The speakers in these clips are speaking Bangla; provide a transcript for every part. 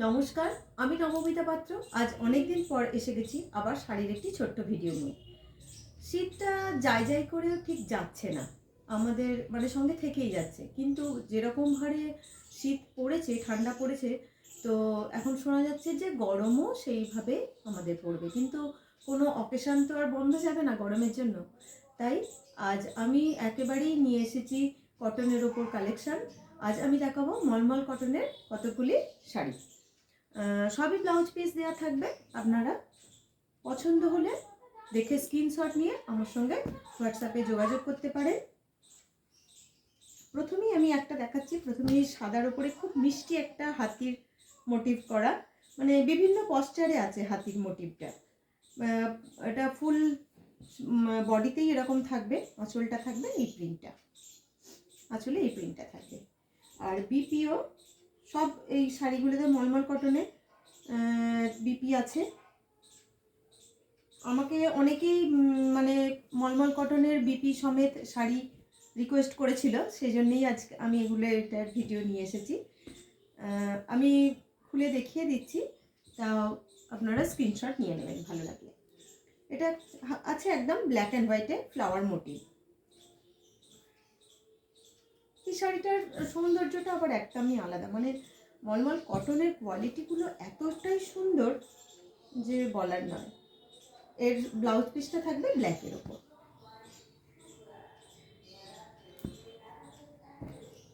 নমস্কার, আমি নবমিতা পাত্র। আজ অনেক দিন পর এসে গেছি আবার শাড়ির একটি ছোট্ট ভিডিও নিয়ে। শীতটা যাই করেও ঠিক যাচ্ছে না, আমাদের মানে সঙ্গে থেকেই যাচ্ছে। কিন্তু যেরকম হারে শীত পড়েছে, ঠান্ডা পড়েছে, তো এখন শোনা যাচ্ছে যে গরমও সেইভাবে আমাদের পড়বে। কিন্তু কোনো অকেশান তো আর বন্ধ যাবে না গরমের জন্য। তাই আজ আমি একেবারেই নিয়ে এসেছি কটনের ওপর কালেকশান। আজ আমি দেখাবো মলমল কটনের কতগুলি শাড়ি। সবই ব্লাউজ পিস দেওয়া থাকবে। আপনারা পছন্দ হলে দেখে স্ক্রিনশট নিয়ে আমার সঙ্গে হোয়াটসঅ্যাপে যোগাযোগ করতে পারেন। প্রথমেই আমি একটা দেখাচ্ছি। প্রথমেই সাদার উপরে খুব মিষ্টি একটা হাতির মোটিভ করা, মানে বিভিন্ন পশ্চারে আছে হাতির মোটিভটা। এটা ফুল বডিতেই এরকম থাকবে, আঁচলটা থাকবে এই প্রিন্টটা, আঁচলে এই প্রিন্টটা থাকবে। আর বিপিও সব এই শাড়িগুলোতে মলমল কটনের বিপি আছে। আমাকে অনেকেই মানে মলমল কটনের বিপি সমেত শাড়ি রিকোয়েস্ট করেছিল, সেই জন্যেই আজকে আমি এগুলো এটার ভিডিও নিয়ে এসেছি। আমি খুলে দেখিয়ে দিচ্ছি, তাও আপনারা স্ক্রিনশট নিয়ে নেবেন ভালো লাগলে। এটা আছে একদম ব্ল্যাক অ্যান্ড হোয়াইটে ফ্লাওয়ার মোটিভ। এই শাড়িটার সৌন্দর্যটা আবার একদমই আলাদা, মানে মলমল কটনের কোয়ালিটিগুলো এতটাই সুন্দর যে বলার নয়। এর ব্লাউজ পিসটা থাকবে ব্ল্যাকের ওপর।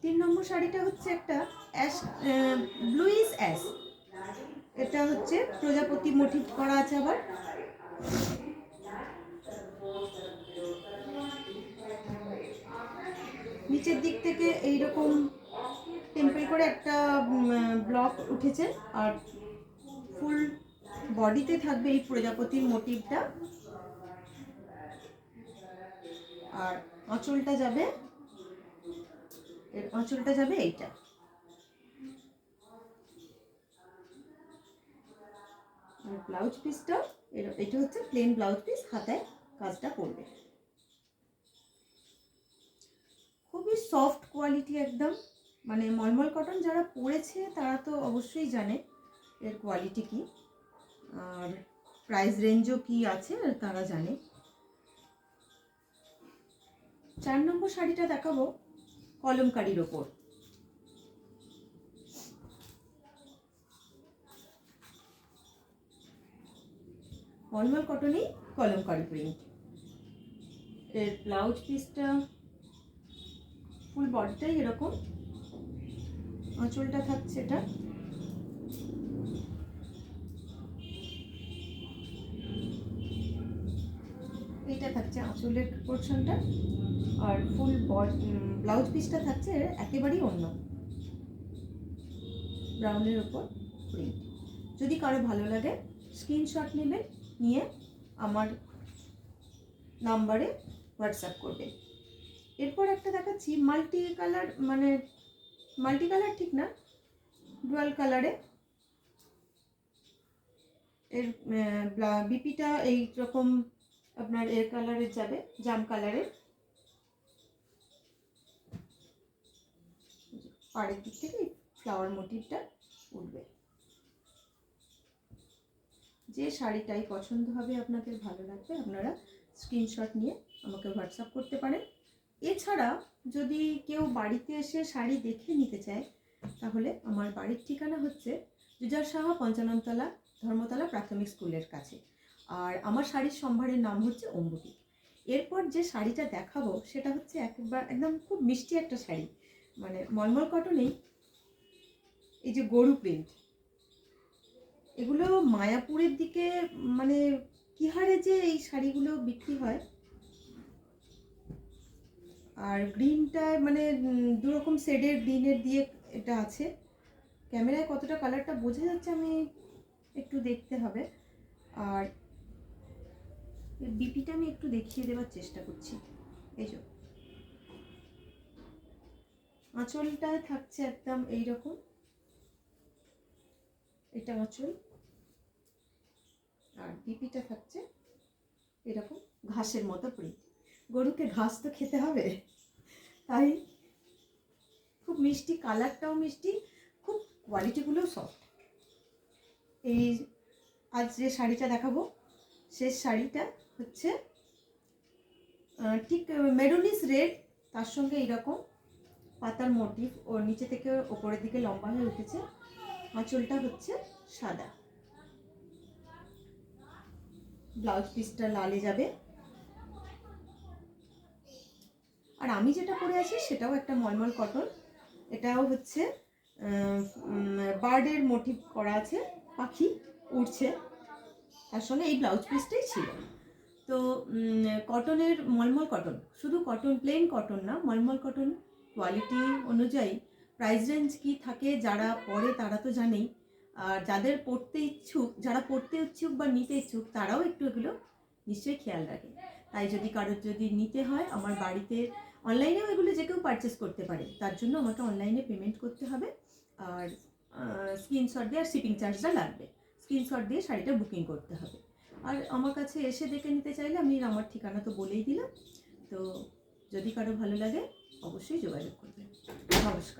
3 নম্বর শাড়িটা হচ্ছে একটা অ্যাশ, ব্লুইশ অ্যাশ। এটা হচ্ছে প্রজাপতি মোটিভ করা আছে। আবার নিচের দিক থেকে এইরকম টেম্পল করে একটা ব্লক উঠেছে, আর ফুল বডিতে থাকবে এই প্রজাপতির মোটিভটা। আর আঁচলটা যাবে, এর আঁচলটা যাবে এইটা। আর ব্লাউজ পিসটা এটা হচ্ছে প্লেন ব্লাউজ পিস, হাতায় কাজটা করবে। খুবই সফট কোয়ালিটি একদম, মানে মলমল কটন যারা পরেছে তারা তো অবশ্যই জানে এর কোয়ালিটি কি, আর প্রাইস রেঞ্জও কি আছে তারা জানে। 4 নম্বর শাড়িটা দেখাবো কলমকারির ওপর। মলমল কটনেই কলমকারি প্রিন্ট। এর ব্লাউজ পিসটা ফুল বডিটাই এরকম, আঁচলটা থাকছে এটা। এইটা থাকছে আঁচলের পোর্শনটা, আর ফুল ব্লাউজ পিসটা থাকছে একেবারেই অন্য ব্রাউনের ওপর প্রিন্ট। যদি কারো ভালো লাগে স্ক্রিনশট নেবেন, নিয়ে আমার নাম্বারে হোয়াটসঅ্যাপ করবেন। এরপর একটা দেখাচ্ছি মাল্টি কালার, মানে মাল্টি কালার ঠিক না, ডুয়াল কালারে। এর বিপিটা এই রকম আপনার এর কালারের যাবে, জাম কালারের। পাড়ের দিক থেকে ফ্লাওয়ার মোটিভটা উঠবে। যে শাড়িটাই পছন্দ হবে, আপনাদের ভালো লাগবে, আপনারা স্ক্রিনশট নিয়ে আমাকে হোয়াটসঅ্যাপ করতে পারেন। এছাড়া যদি কেউ বাড়িতে এসে শাড়ি দেখে নিতে চায়, তাহলে আমার বাড়ির ঠিকানা হচ্ছে জুজার সাহা 55 তলা ধর্মতলা প্রাথমিক স্কুলের কাছে। আর আমার শাড়ির সম্ভারের নাম হচ্ছে অম্বুটি। এরপর যে শাড়িটা দেখাবো সেটা হচ্ছে একদম খুব মিষ্টি একটা শাড়ি, মানে মলমল কটনেই এই যে গরু প্রিন্ট। এগুলো মায়াপুরের দিকে, মানে কি হারে যে এই শাড়িগুলো বিক্রি হয়। আর গ্রিনটায় মানে দুরকম শেডের গ্রিনের দিয়ে এটা আছে। ক্যামেরায় কতটা কালারটা বোঝা যাচ্ছে আমি একটু দেখতে হবে। আর বিপিটা আমি একটু দেখিয়ে দেওয়ার চেষ্টা করছি। এই যে আঁচলটায় থাকছে একদম এইরকম, এটা আঁচল। আর বিপিটা থাকছে এরকম ঘাসের মতো প্রিন্ট। গরুকে ঘাস তো খেতে হবে, তাই খুব মিষ্টি, কালারটাও মিষ্টি, খুব কোয়ালিটিগুলোও সফট। এই আজ যে শাড়িটা দেখাবো শেষ শাড়িটা হচ্ছে ঠিক মেরুনিস রেড, তার সঙ্গে এইরকম পাতার মোটিভ ওর নিচে থেকে ওপরের দিকে লম্বা হয়ে উঠেছে। আঁচলটা হচ্ছে সাদা, ব্লাউজ পিসটা লালে যাবে। আর আমি যেটা পরে আছি সেটাও একটা মলমল কটন, এটাও হচ্ছে বার্ডের মোটিভ করা আছে, পাখি উড়ছে, তার সঙ্গে এই ব্লাউজ পিসটাই ছিল। তো কটনের মলমল কটন, শুধু কটন প্লেন কটন না, মলমল কটন কোয়ালিটি অনুযায়ী প্রাইস রেঞ্জ কি থাকে যারা পরে তারা তো জানেই, আর যাদের পড়তে ইচ্ছুক, যারা পড়তে ইচ্ছুক বা নিতে ইচ্ছুক তারাও একটু এগুলো নিশ্চয়ই খেয়াল রাখে। তাই যদি কারোর যদি নিতে হয়, আমার বাড়িতে অনলাইনেও এগুলো যে কেউ পারচেস করতে পারে, তার জন্য আমাকে অনলাইনে পেমেন্ট করতে হবে, আর স্ক্রিনশট দিয়ে আর শিপিং চার্জটা লাগবে, স্ক্রিনশট দিয়ে শাড়িটা বুকিং করতে হবে। আর আমার কাছে এসে দেখে নিতে চাইলে আমি আমার ঠিকানা তো বলেই দিলাম। তো যদি কারো ভালো লাগে অবশ্যই যোগাযোগ করবেন। নমস্কার।